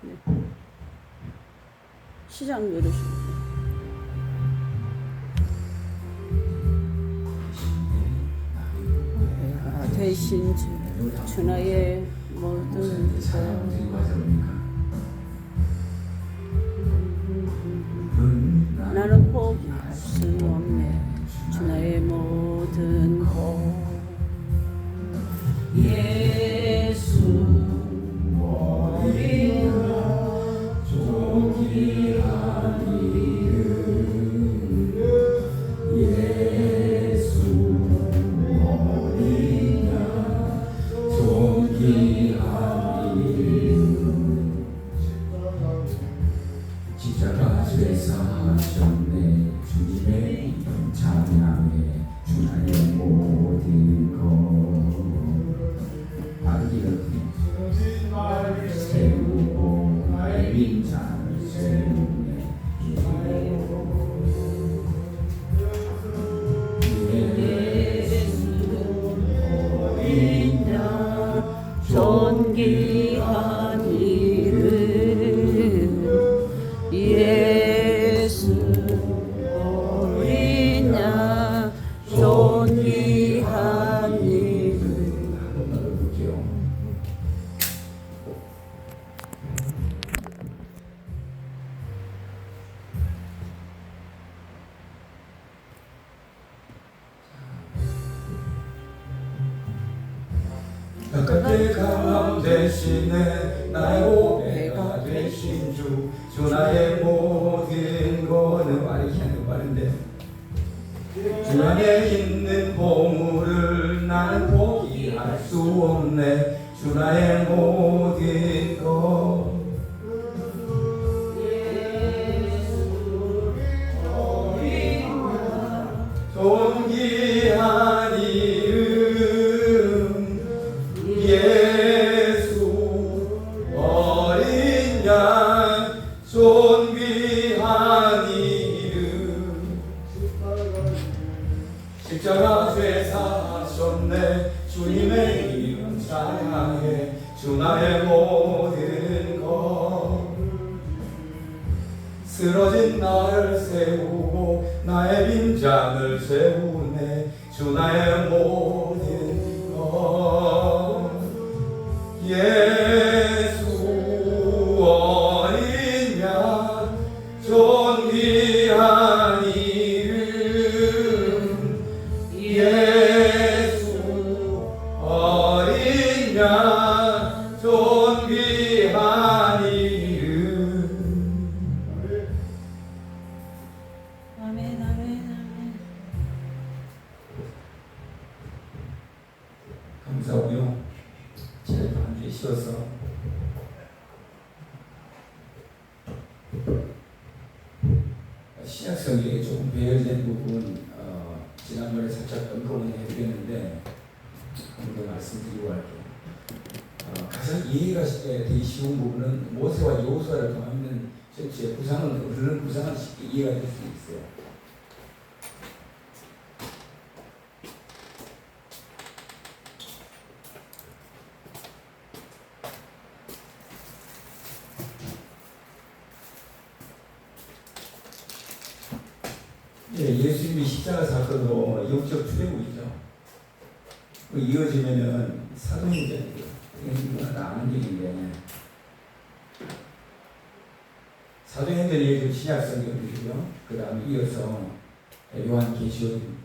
네. 시작 누르시면 내가 대신 주 나의 모든 것 나는 포기할 수 없네 주 나의 모든 것 예수 어린 존귀한 이름 예수 어린 존귀한 이름 십자가에서 하셨네 주님의 이름 찬양해 주나의 모든 것 아기를 세우고 나의 민자를 세우네 존귀한 이름 예수 어린 양 존귀한 이름 바깥의 강함 대신에 나의 오해가 되신 주 나의 모든 거는 말이 하는 말인데 주 안에 있는 보물을 나는 포기할 수 없네 주 나의 모든 것 존귀한 이름 예수 어린 양 존귀한 이름 십자가 죄 사하셨네 주님의 이름 찬양해 주 나의 모든 것 쓰러진 나를 세우고 나의 빈장을 세우네 주 나의 모든 것 예수 어린 양 존귀한 이름 예수 어린 양 존귀한 이름 아멘 아멘 아멘 감사하고요 제 반주에 쉬어서 신약 성경에 조금 배열된 부분 지난번에 살짝 언급은 해드렸는데 한 번 말씀드리고 할게요. 가장 이해가 되기 쉬운 부분은 모세와 여호수아를 통하면 전체 구상은 흐르는 구상은 쉽게 이해가 될 수 있어요. 예수님이 십자가 사건으로 영적 출애굽이죠. 이어지면은 사도행전이고요. 이건 아는 얘기인데 사도행전이 이어지면 신약성경이고요. 그 다음에 이어서 요한계시록입니다.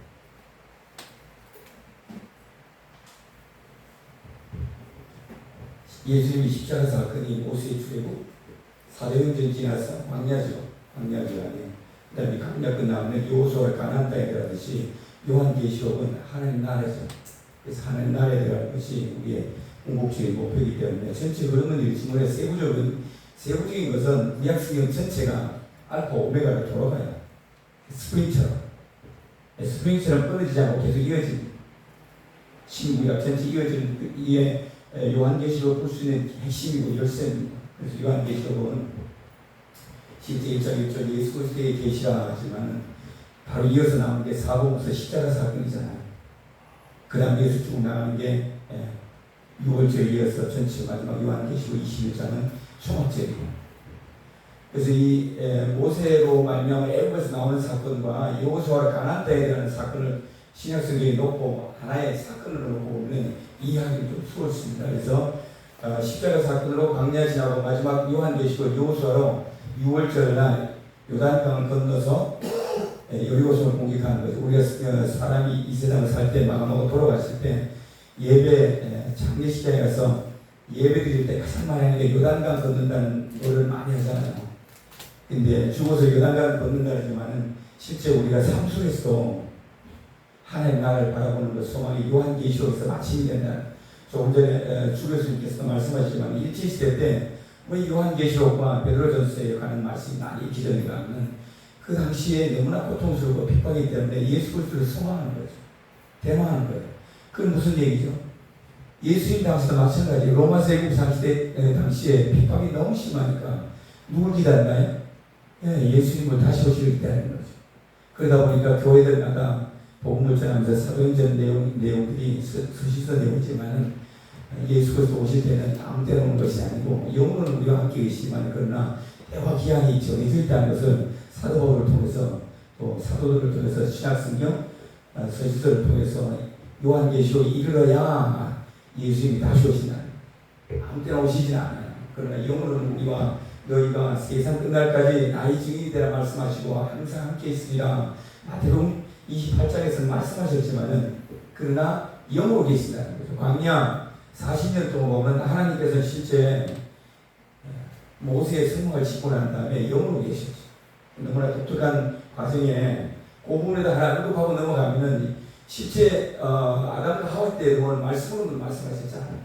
예수님이 십자가 사건이 모세의 출애굽, 사도행전 지나서 광야죠. 광야죠 안에. 그 다음에 광야 끝나면 여호수아가 가나안 땅에 들어가듯이 요한계시록은 하나님 나라죠. 그래서 하나님 나라에 들어갈 것이 우리의 궁극적인 목표이기 때문에 전체 흐름은 일치문에 세부적인 것은 구약성경 전체가 알파 오메가로 돌아가요. 스프링처럼 끊어지지 않고 계속 이어진 신구약 전체 이어지는 이에 요한계시록 볼 수 있는 핵심이고 열쇠입니다. 그래서 요한계시록은 실제 1장 1절 예수 그리스도의 계시라 하지만 바로 이어서 나오는 게 사복음서 십자가 사건이잖아요. 그 다음 예수 쭉 나가는 게 6월절에 이어서 전체 마지막 요한계시록 21장은 초막절이고, 그래서 이 모세로 말미암아 애굽에서 나오는 사건과 여호수아가 가나안 땅에 대한 사건을 신약 성경에 놓고 하나의 사건으로 놓고 보면 이해하기 좀 수월습니다. 그래서 십자가 사건으로 광야 지나고 마지막 요한계시록 여호수아로 6월절 날 요단강을 건너서 여리고성을 공격하는 거죠. 우리가 사람이 이 세상을 살 때 마음하고 돌아갔을 때 예배 장례식장에 가서 예배 드릴 때 가장 많이 하는 게 요단강 건넌다는 노래를 많이 하잖아요. 근데 죽어서 요단강 건넌다 하지만은 실제 우리가 삶 속에서도 하나님 나라를 바라보는 것 소망이 요한계시록에서 마침이 된다. 조금 전에 주 교수님께서 말씀하시지만 일제시대 때 왜 요한계시록과 베드로전서에 관한 말씀이 많이 기전인가 하면 그 당시에 너무나 고통스럽고 핍박이기 때문에 예수 그리스도를 소망하는 거죠. 대망하는 거예요. 그건 무슨 얘기죠? 예수님 당시도 마찬가지. 로마 세국 당시에 핍박이 너무 심하니까 누굴 기다리나요? 예수님을 다시 오시길 기다리는 거죠. 그러다 보니까 교회들마다 복음을 전하면서 사도행전 내용들이 수시서 내용이지만은 예수 그리스도 오실 때는 아무 때나 오는 것이 아니고 영으로는 우리와 함께 계시지만 그러나 때와 기한이 정해져 있다는 것을 사도 바울을 통해서 또 사도들을 통해서 신약성경 서시서를 통해서 요한계시록이 이르러야 예수님이 다시 오신다. 아무 때나 오시지는 않아요. 그러나 영으로는 우리와 너희가 세상 끝날까지 나의 증인이 되라 말씀하시고 항상 함께 있으리라. 마태복음 28장에서는 말씀하셨지만은 그러나 영으로 계신다는 거죠. 광야 40년 동안 보면 하나님께서 실제 모세의 성막을 짓고 난 다음에 영으로 계셨죠. 너무나 독특한 과정에 그 부분에다 하나 언급하고 넘어가면은 실제 아담과 하와 때 보면 말씀으로 말씀하셨잖아요.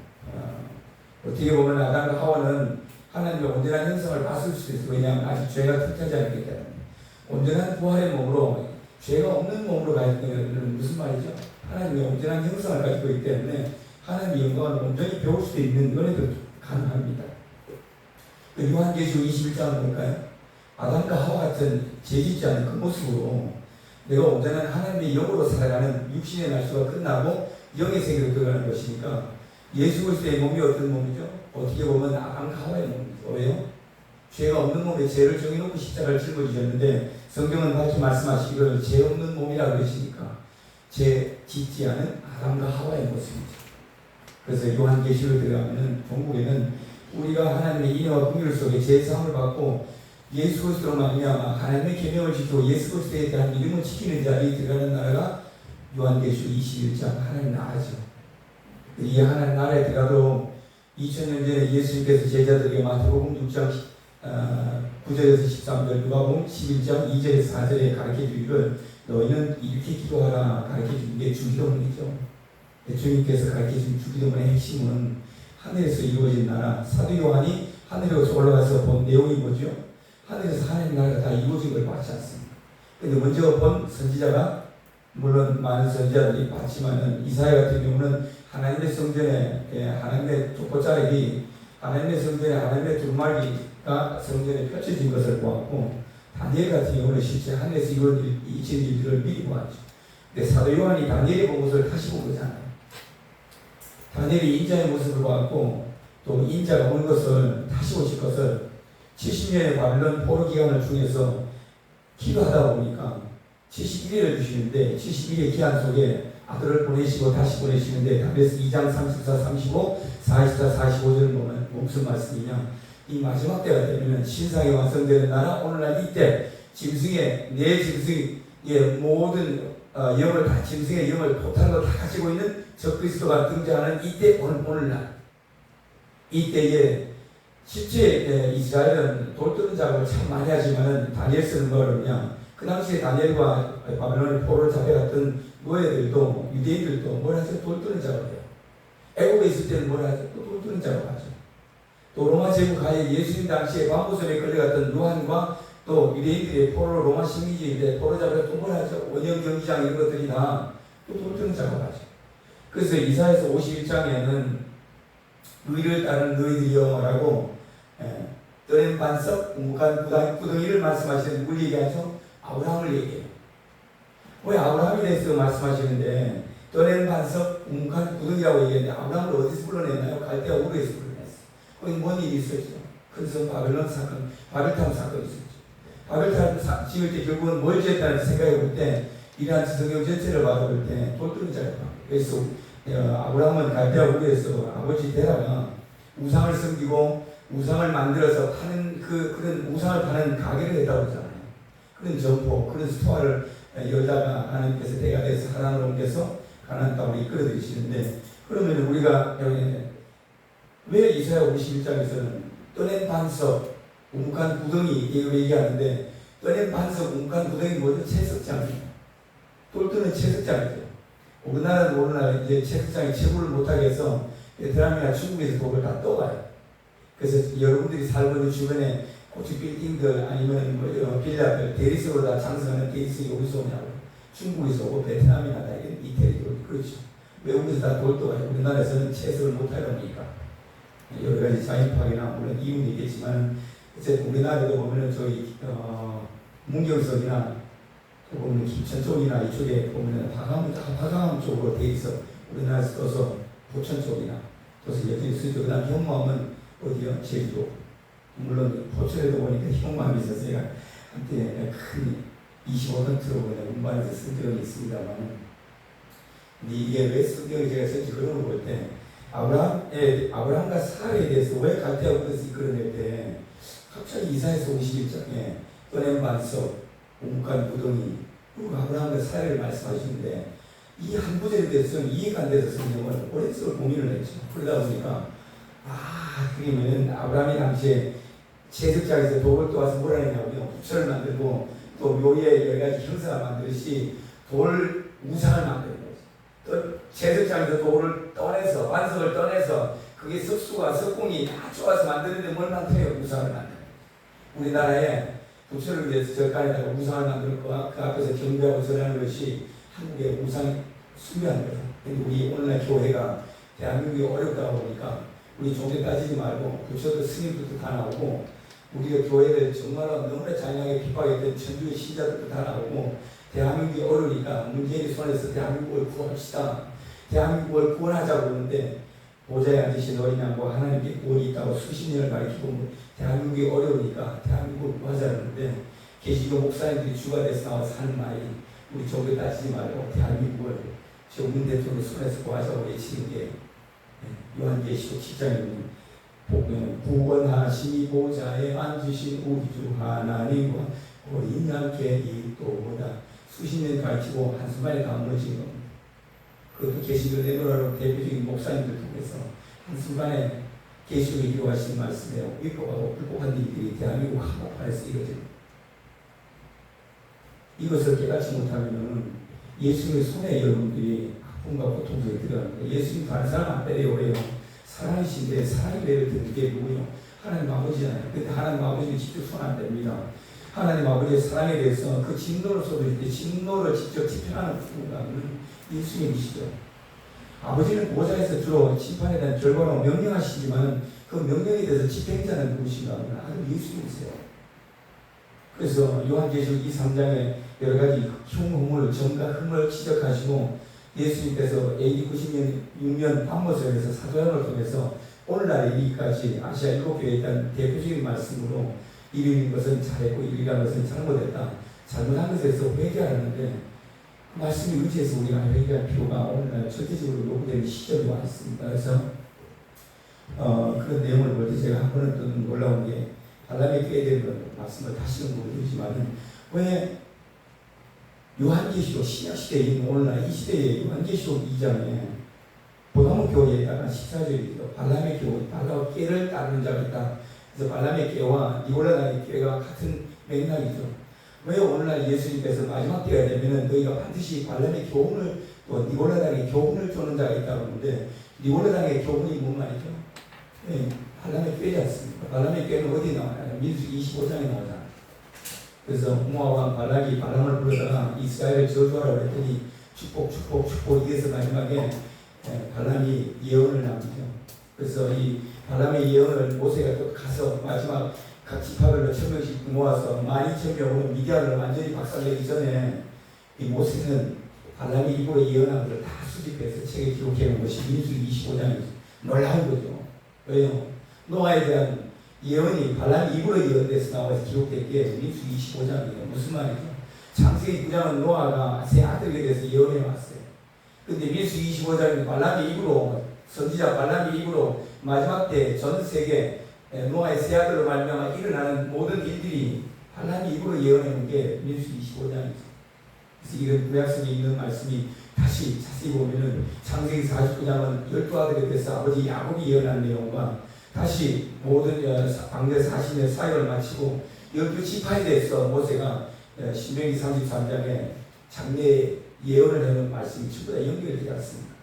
어떻게 보면 아담과 하와는 하나님의 온전한 형상을 봤을 수도 있어요. 왜냐하면 아직 죄가 틀리지 않기 때문에. 온전한 부활의 몸으로 죄가 없는 몸으로 가 있는 것은 무슨 말이죠? 하나님의 온전한 형상을 가지고 있기 때문에 하나님의 영광을 온전히 배울 수도 있는 은혜도 가능합니다. 요한계시록 21장을 볼까요? 아담과 하와 같은 죄짓지 않은 그 모습으로 내가 온전한 하나님의 영으로 살아가는 육신의 날수가 끝나고 영의 세계로 들어가는 것이니까 예수 그리스도의 몸이 어떤 몸이죠? 어떻게 보면 아담과 하와의 몸이죠. 왜요? 죄가 없는 몸에 죄를 정해놓고 십자가를 짊어지셨는데 성경은 밝히 말씀하시기를 죄 없는 몸이라고 그러시니까 죄 짓지 않은 아담과 하와의 모습이죠. 그래서 요한계시록에 들어가면은 종국에는 우리가 하나님의 인애와 긍휼 속에 죄 사함을 받고 예수 그리스도로 말미암아 하나님의 계명을 지키고 예수 그리스도에 대한 믿음을 지키는 자리에 들어가는 나라가 요한계시록 21장 하나님 나라죠. 이 하나님 나라에 들어가도 2000년 전에 예수님께서 제자들에게 마태복음 6장 9절에서 13절, 누가복음 11장 2절에서 4절에 가르쳐 주기를 너희는 이렇게 기도하라 가르쳐 주는 게 주기도문이죠. 주님께서 가르쳐 준 주기도문의 핵심은 하늘에서 이루어진 나라. 사도 요한이 하늘에서 올라가서 본 내용이 뭐죠? 하늘에서 하나님 나라가 다 이루어진 걸 봤지 않습니까? 근데 먼저 본 선지자가 물론 많은 선지자들이 봤지만은 이사야 같은 경우는 하나님의 성전에 하나님의 족보자락이 하나님의 성전에 하나님의 두루마리가 성전에 펼쳐진 것을 보았고 다니엘 같은 경우는 실제 하늘에서 이루어진 일들을 미리 보았죠. 근데 사도 요한이 다니엘이 본 것을 다시 본 거잖아요. 다니엘이 인자의 모습을 보았고 또 인자가 온 것을 다시 오실 것을 70년의 바빌론 포로 기간을 중에서 기도하다 보니까 71일을 주시는데 71일의 기한 속에 아들을 보내시고 다시 보내시는데 다베스 2장 34, 35, 44, 45절을 보면 무슨 말씀이냐? 이 마지막 때가 되면 신상이 완성되는 나라 오늘날 이때 짐승의 내 짐승의 모든 영을 다 짐승의 영을 토탈로 다 가지고 있는 적그리스도가 등장하는 이때 오늘날 이때에 실제 이스라엘은 돌뜨는 작업을 참 많이 하지만은 다니엘서는 뭐냐면 그 당시에 다니엘과 바벨론의 포로를 잡혀갔던 노예들도 유대인들도 뭘 하죠? 돌뜨는 작업을 해요. 애국에 있을 때는 뭘 하죠? 또 돌뜨는 작업을 하죠. 또 로마 제국 하에 예수님 당시에 광부섬에 끌려갔던 요한과 또 유대인들의 포로 로마 식민지인데 포로 잡으려 또 뭘 하죠? 원형 경기장 이런 것들이 다 또 돌뜨는 작업을 하죠. 그래서 이사야서 51장에는 의를 따르는 너희들이여라고 떠낸 반석, 구덩이를 말씀하시는 누굴 얘기하죠? 아브라함을 얘기해요. 왜 아브라함에 대해서 말씀하시는데 떠낸 반석 웅한 구덩이라고 얘기했는데 아브라함을 어디서 불러냈나요? 갈대아 우르에서 불러냈어요. 거기 뭔 일이 있었죠? 그래서 바벨론 사건, 바벨탑 사건이 있었죠. 바벨탑 지을 때 결국은 뭘 지었다는 생각해 볼 때 이러한 성경 전체를 바라볼 때 돌덩이자가 그래서 아브라함은 갈대아 우르에서 아버지 데라가 우상을 섬기고 우상을 만들어서 파는 그런 우상을 파는 가게를 했다고 하잖아요. 그런 점포, 그런 스토어를 여자가 하나님께서 대가 돼서 하나님을 옮겨서 가나안 땅으로 이끌어 들이시는데 그러면 우리가 왜 이사야 51장에서는 떠낸 반석, 웅한 구덩이 얘기하는데 떠낸 반석, 웅한 구덩이 뭐죠? 채석장이에요. 돌도는 채석장이죠. 우리나라는 오늘날 이제 채석장이 채굴을 못하게 해서 베트남이나 중국에서 돌을 다 떠가요. 그래서 여러분들이 살고 있는 주변에 고층 빌딩들 아니면 뭐 빌라들 대리석으로 다 장성하는 대리석이 어디서 오냐고. 중국에서 오고 베트남이나 다 이태리 돌 그렇죠. 외국에서 다 돌도 가요. 우리나라에서는 채석을 못하다 보니까 여러 가지 자연파괴나 물론 이유는 있겠지만 어쨌든 우리나라에도 보면은 저희 문경석이나 또 보면 김천 쪽이나 이쪽에 보면은 화강 쪽으로 돼 있어. 우리나라에서 떠서 포천 쪽이나 떠서 여전히 쓰죠. 그다음 현무암은 어디요? 제주도. 물론 포천에도 보니까 현무암이 있어서 제가 한때 큰 25톤트로 그냥 운반해서 쓴 적이 있습니다만 이게 왜 성경에 제가 썼지 그런 걸 볼 때 아브라함과 사라에 대해서 왜 갈대아 우르에서 이끌어낼 때 갑자기 이사야서 51장에 떠낸 반석, 웅한 구덩이 그리고 아브라함과 사라를 말씀하시는데 이 한 구절에 대해서는 이해가 안 돼서 성경을 오랫동안 고민을 했죠. 그러다 보니까 그러면 아브라함이 당시에 채석장에서 돌을 떠와서 뭐라 했냐면 부처를 만들고 또 묘에 여러 가지 형상을 만들듯이 돌 우상을 만드는 거죠. 또 채석장에서 돌을 떠내서 반석을 떠내서 그게 석수와 석공이 다 좋아서 만드는데 뭘 만들어요? 우상을 만드는 거예요. 우리나라에 부처를 위해서 절간에다가 우상을 만들 거와 그 앞에서 경배하고 절하는 것이 한국의 우상이 숭배하는 거예요. 근데 우리 오늘날 교회가 대한민국이 어렵다 보니까 우리 종교 따지지 말고 부처도 스님들도 다 나오고 우리가 교회를 정말로 너무나 잔인하게 핍박했던 천주의 신자들도 다 나오고 대한민국이 어려우니까 문재인이 손에서 대한민국을 구합시다. 대한민국을 구원하자고 그러는데 보좌에 앉으신 어린 양과 하나님께 구원이 있다고 수십 년을 가르치고 대한민국이 어려우니까 대한민국을 구하자는데 계시교 목사님들이 주가 돼서 나와서 하는 말이 우리 종교 따지지 말고 대한민국을 정문 대통령 손에서 구하자고 외치는 게 요한계시록 7장에 있는 구원하시니 보좌에 앉으신 우리 주 하나님과 어린 양 계리또보다 수십 년 가르치고 한순간에 다 무너진 겁니다. 그것도 계시록 내노라로 대표적인 목사님들 통해서 한순간에 계시록에 기록하신 말씀에 위법하고 불법한 일들이 대한민국 한복판에서 이루어집니다. 이것을 깨닫지 못하면 예수님의 손에 여러분들이 아픔과 고통 속에 들어가는 거예요. 예수님 다른 사람 안 때려요. 그래요. 사랑이신데 사랑이 매를 듣는 게 누구요? 하나님 아버지잖아요. 근데 하나님 아버지는 직접 손 안 댑니다. 하나님 아버지의 사랑에 대해서 그 진노를 쏟을 때 진노를 직접 집행하는 분은 예수님이시죠. 아버지는 보좌에서 주로 심판에 대한 결과로 명령하시지만 그 명령에 대해서 집행자는 누구신가 하면 아주 예수님이세요. 그래서 요한계시록 2~3장에 여러 가지 흉hum을 정과 흠을 지적하시고 예수님께서 AD 96년 밤모습에서 사도행을 통해서 오늘날에 이르기까지 아시아 7교회에 대한 대표적인 말씀으로 이르는 것은 잘했고 이르는 것은 잘못했다. 잘못한 것에서 회개하는데 그 말씀이 의지해서 우리가 회개할 필요가 오늘날 절대적으로 요구되는 시점이 와 있습니다. 그래서 그런 내용을 볼 때 제가 한 번은 또 놀라운 게 발람의 교회에 대한 말씀을 다시는 모르지만은 왜 요한계시록 신약시대에 있는 오늘날 이 시대의 요한계시록 2장에 보다모 교회에다가 14절이죠. 발람의 교회, 발람의 깨를 따르는 자가 있다. 그래서 발람의 깨와 니골라당의 깨가 같은 맥락이죠. 왜 오늘날 예수님께서 마지막 때가 되면은 너희가 반드시 발람의 교훈을 또 니골라당의 교훈을 주는 자가 있다고 하는데 니골라당의 교훈이 뭔 말이죠? 네, 발람의 꾀지 않습니까? 발람의 꾀는 어디 나와요? 민수기 25장에 나오잖아요. 그래서 모압 왕 발락이 발람을 불러다가 이스라엘을 저주하라고 했더니 축복 이래서 마지막에 발람이 예언을 남기죠. 그래서 이 발람의 예언을 모세가 또 가서 마지막 각 지파별로 1000명씩 모아서 12,000명으로 미디안을 완전히 박살내기 전에 이 모세는 발람이 입으로 예언한 것을 다 수집해서 책에 기록해 놓은 것이 민수기 25장이죠. 놀라운 거죠. 왜요? 노아에 대한 예언이 발람이 입으로 예언돼서 나와서 기록됐기에 민수기 25장이에요. 무슨 말이죠? 창세기 9장은 노아가 세 아들에 대해서 예언해 왔어요. 근데 민수기 25장은 발람이 입으로, 선지자 발람이 입으로 마지막 때 전 세계 노아의 세 아들로 말미암아 일어나는 모든 일들이 발람이 입으로 예언해 놓은 게 민수기 25장이죠. 그래서 이런 구약성에 있는 말씀이 다시 자세히 보면은 창세기 49장은 12아들에 대해서 아버지 야곱이 예언한 내용과 다시 모든 광대 40년 사역을 마치고 12지파에 대해서 모세가 신명기 33장에 장래 예언을 하는 말씀이 전부 다 연결되지 않습니다.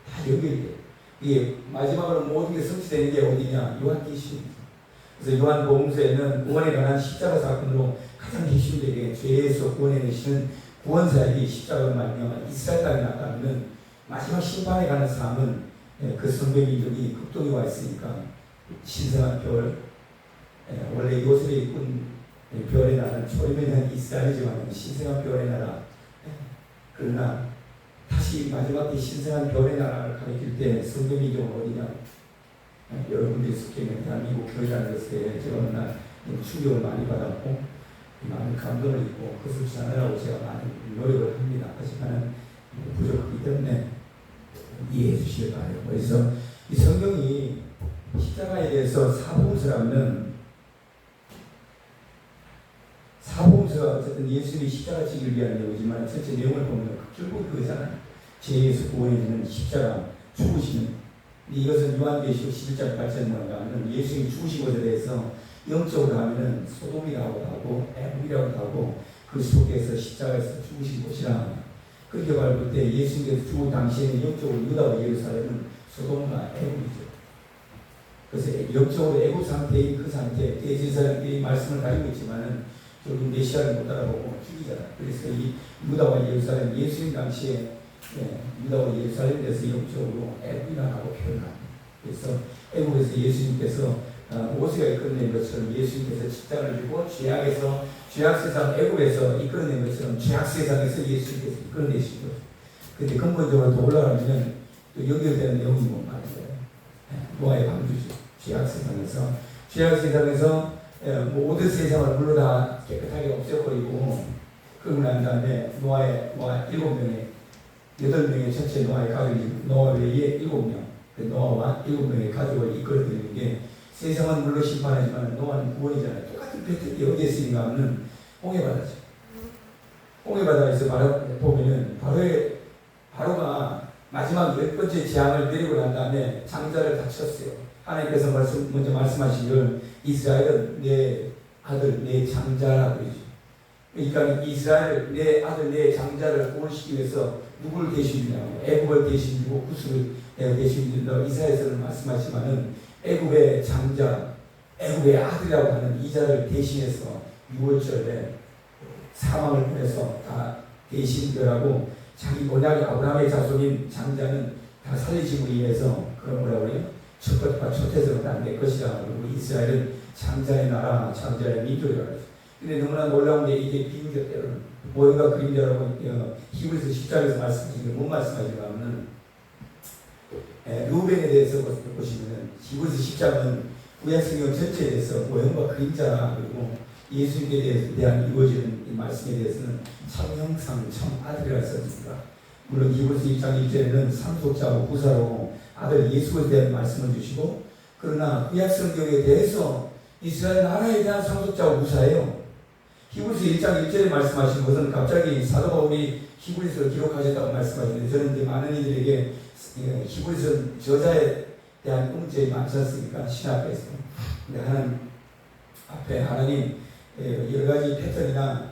다 연결돼요. 이게 마지막으로 모든 게 성취되는 게 어디냐? 요한계시록입니다. 그래서 요한복음서에는 구원에 관한 십자가 사건으로 가장 핵심되게 죄에서 구원해내시는 구원사역이 십자가로 말미암아 이스라엘 땅에 나타나는 마지막 심판에 관한 사항은 그 선배민족이 급동이 와 있으니까 신성한 별, 원래 요셉에 입은 별의 나라는 초림에는 이스라엘이지만 신성한 별의 나라. 그러나 다시 마지막 때 신성한 별의 나라를 가리킬 때 선배민족은 어디냐? 여러분들이 속해 있는 대한민국 교회라는 것에 제가 어느 날 충격을 많이 받았고 많은 감동을 입고 그것을 전하려고 제가 많은 노력을 합니다. 하지만 부족하기 때문에 이해해 주시길 바라요. 그래서 이 성경이 십자가에 대해서 사복음서가 어쨌든 예수님이 십자가 지기를 위한 내용이지만 전체 내용을 보면 결국 그거잖아요. 죄에서 구원해주는 십자가 죽으시는. 이것은 요한계시록 11장 8절에 가면 예수님이 죽으신 것에 대해서 영적으로 하면은 소돔이라고 하고 애굽이라고 하고 그 속에서 십자가에서 죽으신 곳이라. 그렇게 볼 때 예수님께서 죽은 당시에는 영적으로 유다와 예루살렘은 소돔과 애굽이죠. 그래서 영적으로 애굽 상태인 그 상태, 대제사장들이 말씀을 가지고 있지만은 결국 메시아를 못 알아보고 죽이잖아요. 그래서 이 유다와 예루살렘, 예수님 당시에 유다와 예루살렘에 대해서 영적으로 애굽이라고 표현합니다. 그래서 애굽에서 예수님께서 모세가 이끌어낸 것처럼 예수님께서 십자가를 지고 죄악 세상 애굽에서 이끌어낸 것처럼 죄악 세상에서 예수님께서 이끌어내신 거죠. 근데 근본적으로 더 올라가면 또 연결되는 내용이 뭐 말이에요. 노아의 방주죠. 죄악 세상에서 모든 세상을 물로 다 깨끗하게 없애버리고 그러고 난 다음에 노아 8명의 전체 노아의 가족이 노아 외에 7명, 노아와 7명의 가족을 이끌어들이는 게 세상은 물로 심판하지만 노아는 구원이잖아요. 똑같은 패턴이 어디에 쓰인가 하면 홍해바다죠. 홍해바다에서 보면은 바로가 마지막 10번째 재앙을 내리고 난 다음에 장자를 다 쳤어요. 하나님께서 먼저 말씀하시길 이스라엘은 내 아들 내 장자라고 그러죠. 그러니까 이스라엘 내 아들 내 장자를 구원시키기 위해서 누구를 대신주냐고 애굽을 대신주고 구스를 대신준다고 이사야서는 말씀하지만은 애굽의 장자, 애굽의 아들이라고 하는 이자를 대신해서 6월절에 사망을 보내서 다 대신들하고 자기 언약의 아브라함의 자손인 장자는 다 살리심을 위해서 그런 뭐라고 그래요? 첫것과 초태생을 다 내 것이라. 그리고 이스라엘은 장자의 나라, 장자의 민족이라고 하죠. 근데 너무나 놀라운 게 이게 비유격대로는 모형과 그림자라고 히브리서 10장에서 말씀하신 게 뭔 말씀하시는가 하면 루벤에 대해서 보시면은 히브리서 10장은 구약성경 전체에 대해서 모형과 그림자 그리고 예수님께 대한 이루어지는 이 말씀에 대해서는 참형상 참 아들이라고 썼습니다. 물론 히브리서 1장 1절에는 상속자고 부사로 아들 예수에 대한 말씀을 주시고 그러나 구약성경에 대해서 이스라엘 나라에 대한 상속자고 부사예요. 히브리서 1장 1절에 말씀하신 것은 갑자기 사도 바울이 히브리서를 기록하셨다고 말씀하시는데 저는 이제 많은 이들에게 히브리서 저자에 대한 문제가 많지 않습니까? 신학에서. 근데 하나님 여러 가지 패턴이나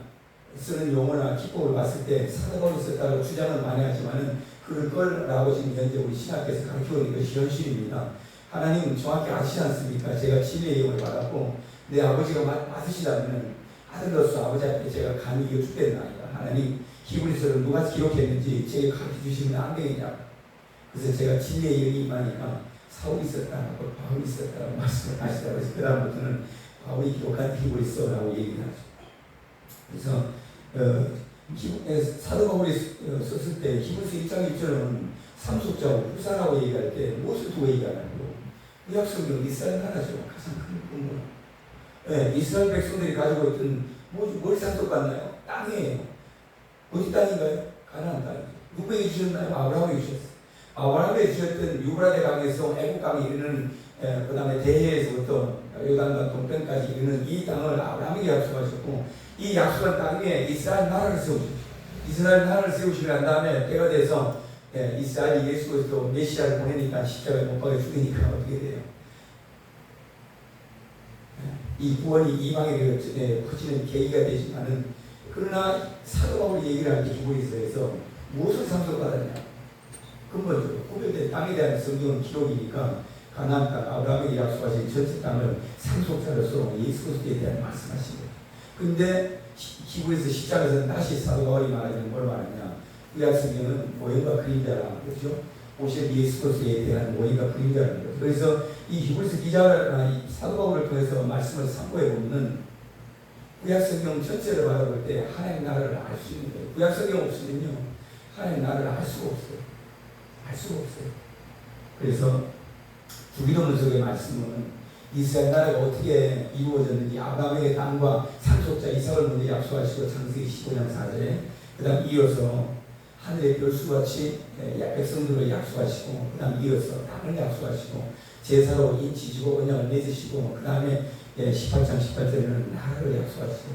쓰는 용어나 기법을 봤을 때 사도 바울이 썼다고 주장은 많이 하지만은 그걸라고 지금 현재 우리 신학에서 가르치고 있는 것이 현실입니다. 하나님은 정확히 아시지 않습니까? 제가 진리의 영을 받았고 내 아버지가 맞으시다면 아들로서 아버지 앞에 제가 감히 이겨 죽겠나이다. 하나님 히브리서를 누가 기록했는지 제게 가르쳐 주시면 안 되겠냐. 그래서 제가 진리의 영이 임하니까 사울이 있었다고 바울이 있었다고 말씀을 하시다고 해서 그 다음부터는 바울이 기록한 히브리서라고 얘기를 하죠. 그래서 사도 바울이 썼을 때 히브리서 1장 1절은 상속자하고 후사라고 얘기할 때 무엇을 두고 얘기하냐고. 구약 성경 이스라엘 나라죠. 가장 큰 근거. 네, 이스라엘 백성들이 가지고 있던 뭘 상속받나요? 땅이에요. 어디 땅인가요? 가나안 땅이죠. 누구에게 주셨나요? 아브라함에게 주셨어요. 아브라함에게 주셨던 유브라데 강에서 애국 강에 이르는 그 다음에 대해에서부터 요단강 동편까지 이르는 이 땅을 아브라함에게 약속하셨고, 이 약속한 땅에 이스라엘 나라를 세우셨죠. 이스라엘 나라를 세우시고 난 다음에 때가 돼서 이스라엘이 예수 그리스도 메시아를 보내니까 십자가에 못 박아 죽으니까 어떻게 돼요? 이 구원이 이방에게 퍼지는 계기가 되지만은, 그러나 사도 바울이 얘기를 할 때 히브리서에서 무엇을 상속받았냐? 근본적으로 구별된 땅에 대한 성경은 기록이니까 가나안 땅, 아브라함에게 약속하신 전체 땅을 상속자로서 예수 그리스도에 대한 말씀하신 거예요. 근데 히브리서 10장에서는 다시 사도 바울이 말하는 뭘 말하냐? 구약 성경은 모형과 그림자라, 그렇죠? 오실 예수 그리스도에 대한 모형과 그림자라는 거죠. 그래서 이 히브리서 기자가 사도 바울을 통해서 말씀을 참고해 보면은 구약 성경 전체를 바라볼 때 하나님 나라를 알 수 있는 거예요. 구약 성경 없으면요 하나님 나라를 알 수가 없어요. 알 수가 없어요. 그래서 주기도문 속의 말씀은 이스라엘 나라가 어떻게 이루어졌는지, 아브라함에게 땅과 상속자 이삭을 먼저 약속하시고 창세기 15장 4절에 그 다음 이어서 하늘의 별수같이 백성들을 약속하시고, 그 다음 이어서 땅을 약속하시고 제사로 인치시고 언약을 맺으시고, 그 다음에 18장 18절에는 나라를 약속하시고,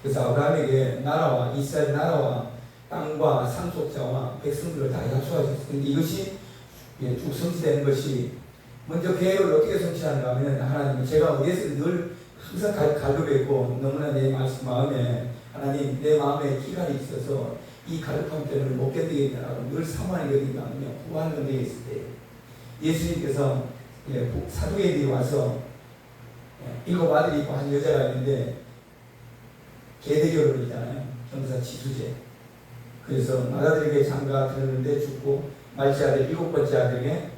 그래서 아브라함에게 나라와 이스라엘 나라와 땅과 상속자와 백성들을 다 약속하셨어요. 그런데 이것이 쭉 성취되는 것이, 먼저 계획을 어떻게 성취하는가 하면, 하나님 제가 어디에서 늘 항상 갈급했고 너무나 내 마음에, 하나님 내 마음에 기간이 있어서 이 갈급함 때문에 못 견디겠냐고 늘 사모하는 게 어딘가 하면 후한 건데에 있을 때 예수님께서 사도에게 와서 7 아들이 있고 한 여자가 있는데 계대결혼이잖아요. 경사 지수제. 그래서 맏아들에게 장가 들었는데 죽고, 말째 아들 7번째 아들에게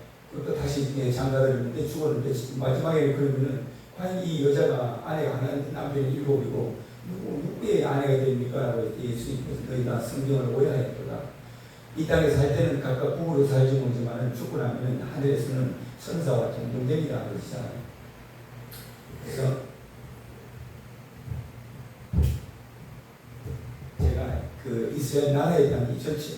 또 다시 장가 들었는데 죽었는데, 마지막에 그러면은 과연 이 여자가 아내가 하나인데 남편이 7이고 누구의 아내가 됩니까? 라고 예수님께서 너희가 성경을 오해하였도다. 이 땅에 살 때는 각각 부부로 살지 모르지만 죽고 나면 하늘에서는 천사와 동등됨이라는 것이잖아요. 그래서 제가 그 이스라엘 나라에 대한 이 전체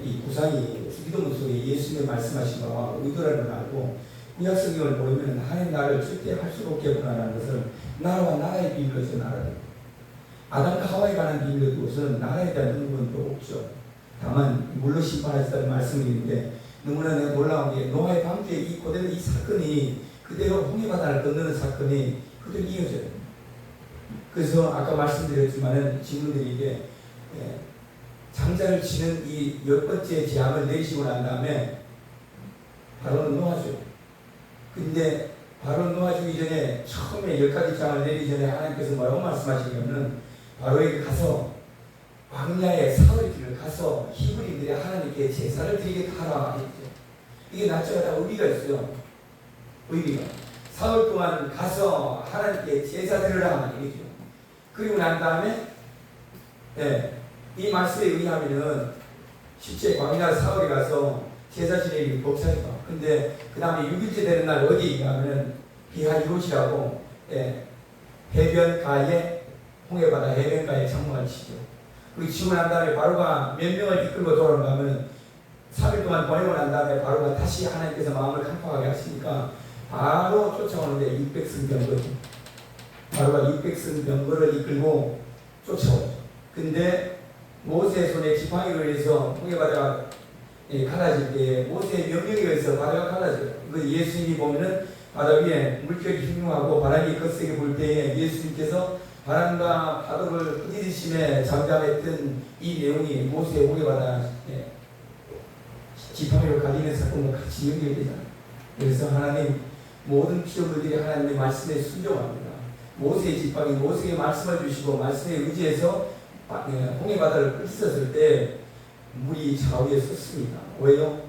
이 구상이 주기도문 속에 예수님의 말씀하신 바와 의도라는 걸 알고, 구약 성경을 보면 하나님 나라를 절대 할 수 없겠구나라는 것을 나라와 나라의 비밀로서 나라를, 아담과 하와에 관한 비밀로 두어서는 나라에 대한 근본도 없죠. 다만 물로 심판하시다는 말씀이 있는데, 너무나 내가 놀라운 게 노아의 방주에 이 고대로 이 사건이 그대로 홍해바다를 건너는 사건이 그대로 이어져요. 그래서 아까 말씀드렸지만은 지문들이 이게 장자를 치는 이 10번째 재앙을 내리시고 난 다음에 바로는 노아죠. 근데 바로 노아 주기 전에 처음에 10가지 재앙을 내리기 전에 하나님께서 뭐라고 말씀하시냐면은 바로에게 가서 광야의 사흘 길을 가서 히브리인들이 하나님께 제사를 드리게 하라 했죠. 이게 낯자가 다 의미가 있어요. 의미가. 사흘 동안 가서 하나님께 제사 드리라 얘기죠. 그리고 난 다음에 이 말씀에 의하면은 실제 광야 사흘에 가서 제사 지내기 벅차죠. 근데 그 다음에 6일째 되는 날 어디 가면은 비하이롯이라고 해변가에 홍해바다 해변가에 장막을 치죠. 그리고 치고 난 다음에 바로가 몇 명을 이끌고 돌아가면 3일 동안 보내고 난 다음에 바로가 다시 하나님께서 마음을 강팍하게 하시니까 바로 쫓아오는데 600승 병거죠. 바로가 600승 병거를 이끌고 쫓아오죠. 근데 모세의 손에 지팡이를 해서 홍해바다가 갈라질 때 모세의 명령에 의해서 바다가 갈라져요. 예수님이 보면은 바다 위에 물결이 흉흉하고 바람이 거세게 불 때에 예수님께서 바람과 파도를 흔들리심에 잠잠했던 이 내용이 모세의 홍해바다 지팡이로 갈리는 사건과 같이 연결되잖아요. 그래서 하나님 모든 피조물들이 하나님의 말씀에 순종합니다. 모세의 지팡이, 모세의 말씀을 주시고 말씀에 의지해서 홍해바다를 끄셨을 때 물이 좌우에 섰습니다. 왜요?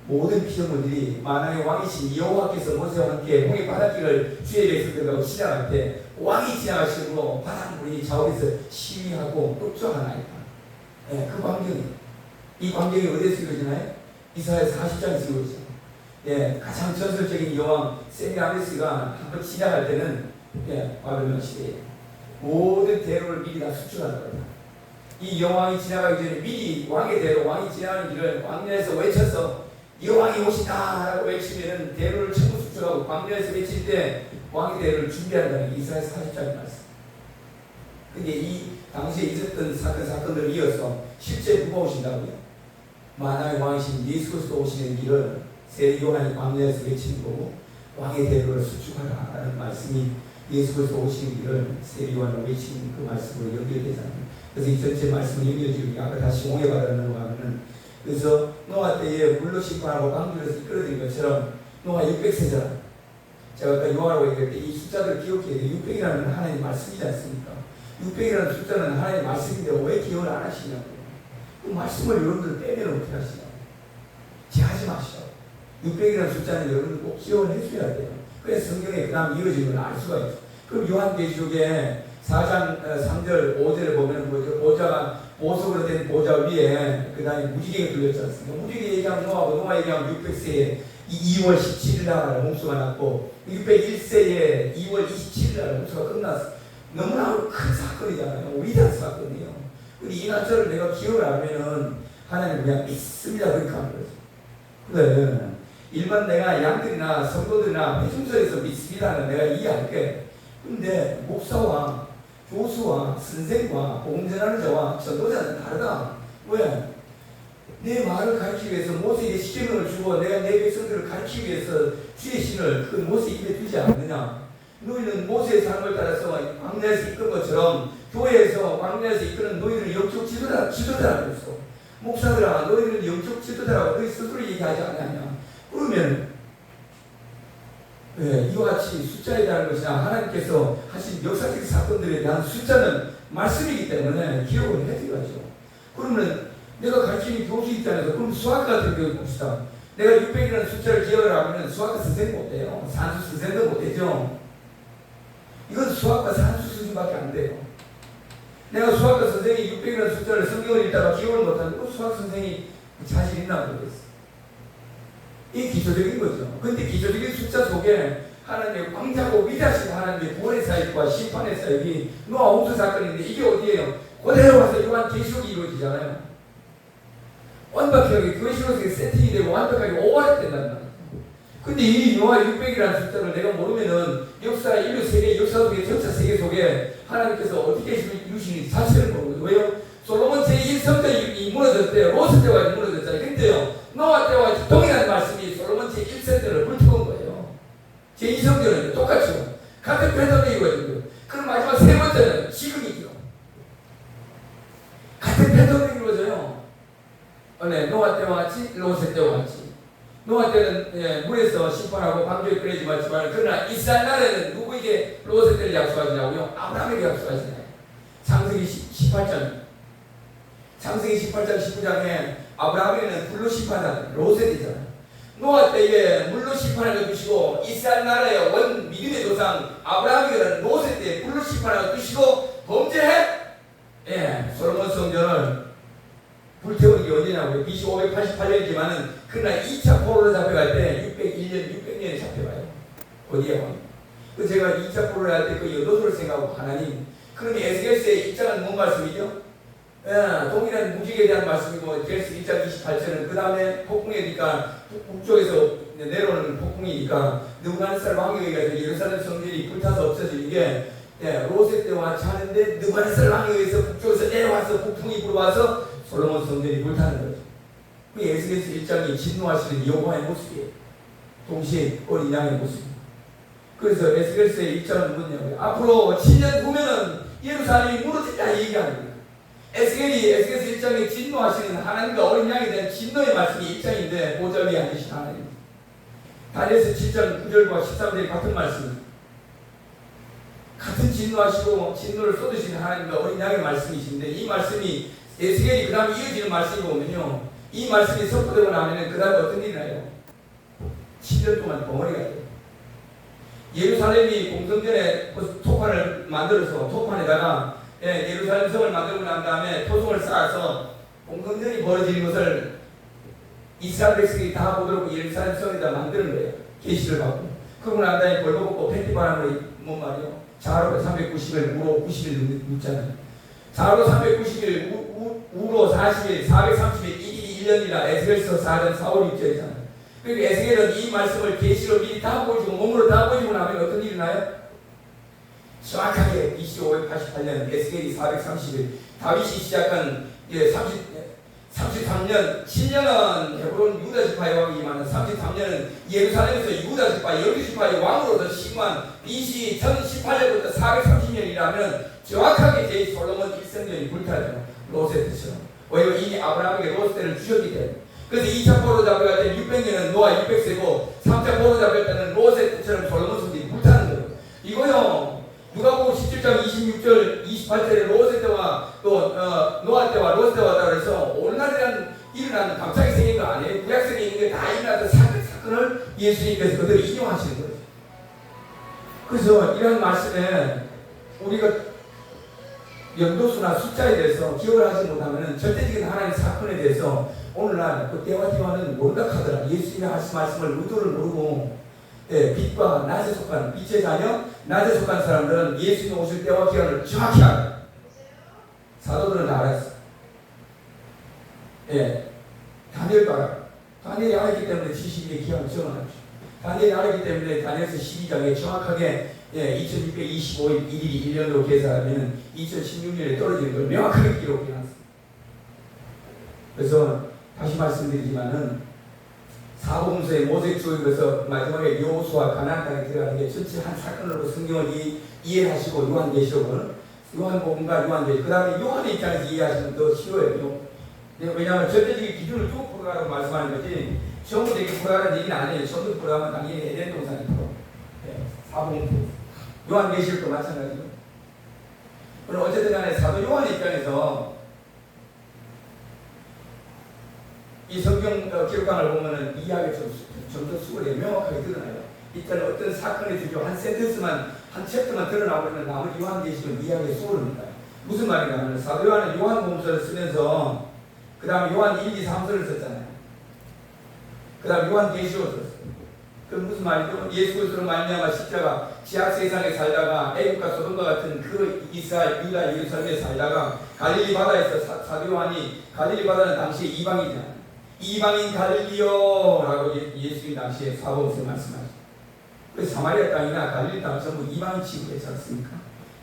모든 피조물들이 만왕의 왕이신 여호와께서 모세와 함께 홍해 바닷길을 주의 백성들과 지나갈 때 왕이 지나가시고 바닷물이 좌우에서 시위하고 뚝조하나이다. 예, 그 광경이, 이 광경이 어디서 이루어지나요? 이사야 40장에서 이루어지죠. 예, 가장 전설적인 여왕 세미라미스가 한번 지나갈 때는 바벨론 시대에 모든 대로를 미리 다 수출하더라고요. 이 여왕이 지나가기 전에 미리 왕의 대로, 왕이 지나가는 길을 광야에서 외쳐서 여왕이 오시다 라고 외치면은 대로를 전부 수출하고 광야에서 외칠 때 왕의 대로를 준비한다는 게 이사야 40장의 말씀. 근데 이 당시에 있었던 사건들을 이어서 실제 누가 오신다고요? 만왕의 왕이신 예수 그리스도 오시는 길을 세례 요한이 광야에서 외치는 거고 왕의 대로를 수축하라 라는 말씀이 예수 그리스도 오시는 길을 세례 요한을 외치는 그 말씀으로 연결되잖아요. 그래서 이 전체 말씀을 연결지고 아까 다시 홍해 바다를 넘어가면은 그래서 노아 때에 물로 심판하고 방주에서 이끌어들인 것처럼 노아 600세잖아. 제가 아까 요하라고 얘기할 때 이 숫자들을 기억해야 돼요. 600이라는 하나님의 말씀이지 않습니까? 600이라는 숫자는 하나님의 말씀인데 왜 기억을 안 하시냐고요. 그 말씀을 여러분들 빼면 어떻게 하시냐고. 제하지 마시오. 600이라는 숫자는 여러분들 꼭 기억을 해줘야 돼요. 그래서 성경에 그 다음 이어지는 걸 알 수가 있죠. 그럼 요한계시록에 4장 3절 5절을 보면 뭐죠? 보좌가 보석으로 된 보좌 위에 그 다음에 무지개가 들렸지 않습니까? 무지개 얘기하면 노아고 노아 얘기하면 600세에 2월 17일 날 홍수가 났고 601세에 2월 27일 날 홍수가 끝났어. 너무나 큰 사건이잖아요. 위대한 사건이에요. 우리 이 날짜를 내가 기억을 하면은 하나님 그냥 믿습니다 그렇게 하는 거죠. 그래. 일반 내가 양들이나 성도들이나 회중설에서 믿습니다는 내가 이해할게. 근데 목사와 교수와 선생과 복음전하는 자와 전도자는 다르다. 왜? 내 말을 가르치기 위해서 모세에게 시계명을 주고 내가 내 백성들을 가르치기 위해서 주의 신을 그 모세 입에 두지 않느냐. 너희는 모세의 삶을 따라서 광야에서 이끈 것처럼 교회에서 광야에서 이끄는 너희들은 영적 지도자라고 했어. 목사들아 너희들은 영적 지도자라고 너희 스스로 얘기하지 않느냐. 그러면 이와 같이 숫자에 대한 것이나 하나님께서 하신 역사적 사건들에 대한 숫자는 말씀이기 때문에 기록을 해드려야죠. 그러면 내가 가르치는 교수 입장에서 그럼 수학 같은 경우 봅시다. 내가 600이라는 숫자를 기억을 하면 수학과 선생 못해요. 산수 선생도 못되죠. 이건 수학과 산수 수준밖에 안 돼요. 내가 수학과 선생이 600이라는 숫자를 성경을 읽다가 기억을 못하는 그 수학 선생이 자신 있나 모르겠어. 이 기초적인 거죠. 근데 기초적인 숫자 속에 하나님의 광자고 위대하신 하나님의 구원의 사역과 심판의 사역이 노아 홍수 사건인데 이게 어디예요? 그대로 와서 요한계시록이 이루어지잖아요. 완벽하게 계시록에 세팅이 되고 완벽하게 오버랩 된다는 말이에요. 근데 이 노아 600이라는 숫자를 내가 모르면은 역사 인류 세계 역사 속에 전체 세계 속에 하나님께서 어떻게 이루시는지 자체를 모르거든요. 왜요? 솔로몬 제1성전이 무너졌을 때 로스 때와 무너졌잖아요. 근데요 노아 때와 동일한 말씀이 솔로몬 제1세 때를 불태운 거예요. 제2성전은 똑같죠. 같은 패턴이 이루어지고요. 그럼 마지막 세 번째는 지금이죠. 같은 패턴이 이루어져요. 노아 때와 같이 로세 때와 같이. 노아 때는 물에서 심판하고 방주에 끓이지 말지만 그러나 이스라엘 나라에는 누구에게 로세 때를 약속하시냐고요? 아브라함에게 약속하시나요? 창세기 18장 창세기 18장 19장에 아브라함에는 불로 심판하는 로셋이잖아요. 노아 때에 물로 심판을 두시고 이스라엘 나라의 원 믿음의 조상 아브라함에게는 로셋 때에 불로 심판을 두시고 범죄해 솔로몬 성전을 불태우는 게 어디냐고요? BC 588년이지만은 그러나 2차 포로로 잡혀갈 때 600년에 잡혀가요. 어디에 와? 그 제가 2차 포로를 할 때 그 여도소를 생각하고 하나님 그러면 에스겔서의 입장은 뭔 말씀이죠? 동일한 무지개에 대한 말씀이고 에스겔서 1장 28절은 그 다음에 폭풍이니까 북쪽에서 내려오는 폭풍이니까 느부갓네살 왕에게 의해서 예루살렘 성전이 불타서 없어진 게 로셋 때와 같이 하는데 느부갓네살 왕에 의해서 북쪽에서 내려와서 폭풍이 불어와서 솔로몬 성전이 불타는 거죠. 그 에스겔서 1장이 진노하시는 여호와의 모습이에요. 동시에 어린 양의 모습입니다. 그래서 에스겔서의 1장은 뭐냐고요? 앞으로 7년 후면은 예루살렘이 무너진다 얘기하는 거예요. 에스겔서 1장에 진노하시는 하나님과 어린 양에 대한 진노의 말씀이 1장인데 보좌 위에 앉으신 하나님. 다니엘서 7장 9절과 13절이 같은 말씀입니다. 같은 진노하시고 진노를 쏟으시는 하나님과 어린 양의 말씀이신데 이 말씀이 에스겔이 그 다음 이어지는 말씀을 보면요. 이 말씀이 선포되고 나면 그 다음에 어떤 일이 나요? 7년 동안 덩어리가 돼요. 예루살렘이 공성전에 토판을 만들어서 토판에다가 예루살렘 성을 만들고 난 다음에 토성을 쌓아서 공성전이 벌어지는 것을 이스라엘 백성이 다 보도록 예루살렘 성에다 만드는 거예요. 계시를 받고. 그러고 난 다음에 벌거벗고 팬티바람을 뭔 말이요? 자로 390일, 우로 90일 묻잖아요. 자로 390일, 우로 40일, 430일, 1일이 1년이라 에스겔서 4장 4, 5, 6절이잖아요. 그리고 에스겔은 이 말씀을 계시로 미리 다 보여주고 몸으로 다 보여주고 나면 어떤 일이 나요? 정확하게 BC 588년 에스겔이 430일 다윗이 시작한 33년 7년은 헤브론 유다 지파의 왕이지만 33년은 예루살렘에서 유다 지파 12지파의 왕으로서 시구한 BC 1018년부터 430년이라면 정확하게 제 솔로몬 1성전이 불타죠. 로세트처럼. 왜냐면 이미 아브라함에게 로세트를 주셨기 때문에. 그래서 2차 포로 잡을 때 600년은 노아 600세고 3차 포로 잡을 때는 로세트처럼 솔로몬 성전이 불타는 거예요. 이거요. 누가복음 17장 26절 28절에 로세 때와 또 노아 때와 로세 때와 따라서 오늘날이란 일어나는 갑자기 생긴 거 아니에요. 구약성에 있는 게 다 일어나서 사건을 예수님께서 그대로 인용하시는 거예요. 그래서 이런 말씀에 우리가 연도수나 숫자에 대해서 기억을 하지 못하면 절대적인 하나님의 사건에 대해서 오늘날 그 때와 기와는 모른다 하더라. 예수님이 하신 말씀을 의도를 모르고 빛과 낮에 속한 빛의 자녀, 낮에 속한 사람들은 예수님 오실 때와 기한을 정확히 알아요. 사도들은 알았어. 다니엘도 알아요. 다니엘이 알았기 때문에 70일의 기한을 정하죠. 다니엘이 알았기 때문에 다니엘서 12장에 정확하게 2625일 1일이 1년으로 계산하면 2016년에 떨어지는 걸 명확하게 기록해 놨습니다. 그래서 다시 말씀드리지만은 사복음서의 모세의 주역에서 마지막에 여호수아 가나안 땅에 들어가는 게 전체 한 사건으로 성경을 이해하시고 요한계시록은 요한복음과 요한계시록 그 다음에 요한의 입장에서 이해하시면 더 쉬워요. 왜냐하면 절대적인 기준을 쭉 풀어가라고 말씀하는 거지 처음부터 이렇게 풀어가라는 얘기는 아니에요. 처음부터 풀어가면 당연히 에덴 동산이 풀어. 사복음서 요한계시록도 마찬가지고. 그럼 어쨌든 간에 사도 요한의 입장에서 이 성경 기록관을 보면은 이야기가 좀 더 수월해 명확하게 드러나요. 일단 어떤 사건의 주죠. 한 센텐스만, 한 챕터만 드러나버리면 나머지 요한계시록은 이야기가 수월합니다. 무슨 말인가 하면 사도 요한은 요한복음서를 쓰면서 그 다음에 요한 1, 2, 3서를 썼잖아요. 그 다음에 요한계시록을 썼어요. 그럼 무슨 말이죠? 예수 그리스도로 말미암아 십자가 지악 세상에 살다가 애국과 소돔과 같은 그 이스라엘, 유다, 예루살렘에 살다가 갈릴리 바다에서 사도 요한이 갈릴리 바다는 당시에 이방이잖아요. 이방인 갈릴리요라고 예수님이 당시에 사복음서에 말씀하셨어요. 그래서 사마리아 땅이나 갈릴리 땅은 전부 이방인 취급했지 않습니까?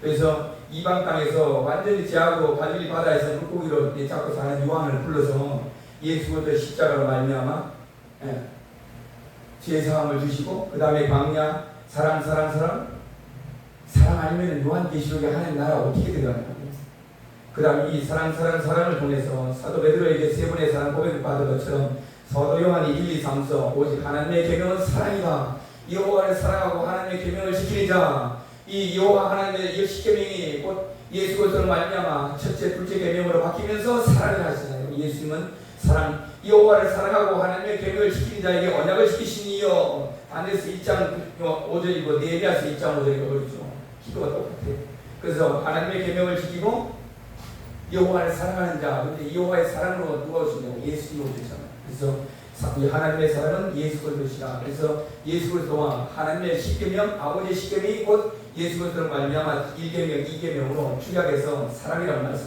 그래서 이방 땅에서 완전히 제하고 갈릴리 바다에서 물고기로 잡고 사는 요한을 불러서 예수 그리스도 십자가로 말미암아 죄사함을 주시고 그 다음에 광야 사랑 아니면 요한계시록에 하나님 나라 어떻게 들어가냐. 그 다음에 이 사랑을 통해서 사도 베드로에게 세 번의 사랑 고백을 받은 것처럼 사도 요한이 1, 2, 3서 오직 하나님의 계명은 사랑이다. 여호와를 사랑하고 하나님의 계명을 지키는 자. 이 여호와 하나님의 10계명이 곧 예수 그리스도로 말미암아 첫째, 둘째 계명으로 바뀌면서 사랑을 하시잖아요. 예수님은 사랑, 여호와를 사랑하고 하나님의 계명을 지키는 자에게 언약을 지키시니요. 다니엘서 1장 5절이고 네헤미야서 1장 5절이고 그렇죠. 기도가 똑같아요. 그래서 하나님의 계명을 지키고 여호와를 사랑하는 자. 근데 여호와의 사랑으로 누가 오시냐고 예수님이 오셨잖아요. 그래서 이 하나님의 사랑은 예수 그리스도시라. 그래서 예수 그리스도와 하나님의 십계명, 아버지의 십계명이 곧 예수 그리스도로 말미암아 1계명, 2계명으로 축약해서 사랑이라는 말씀.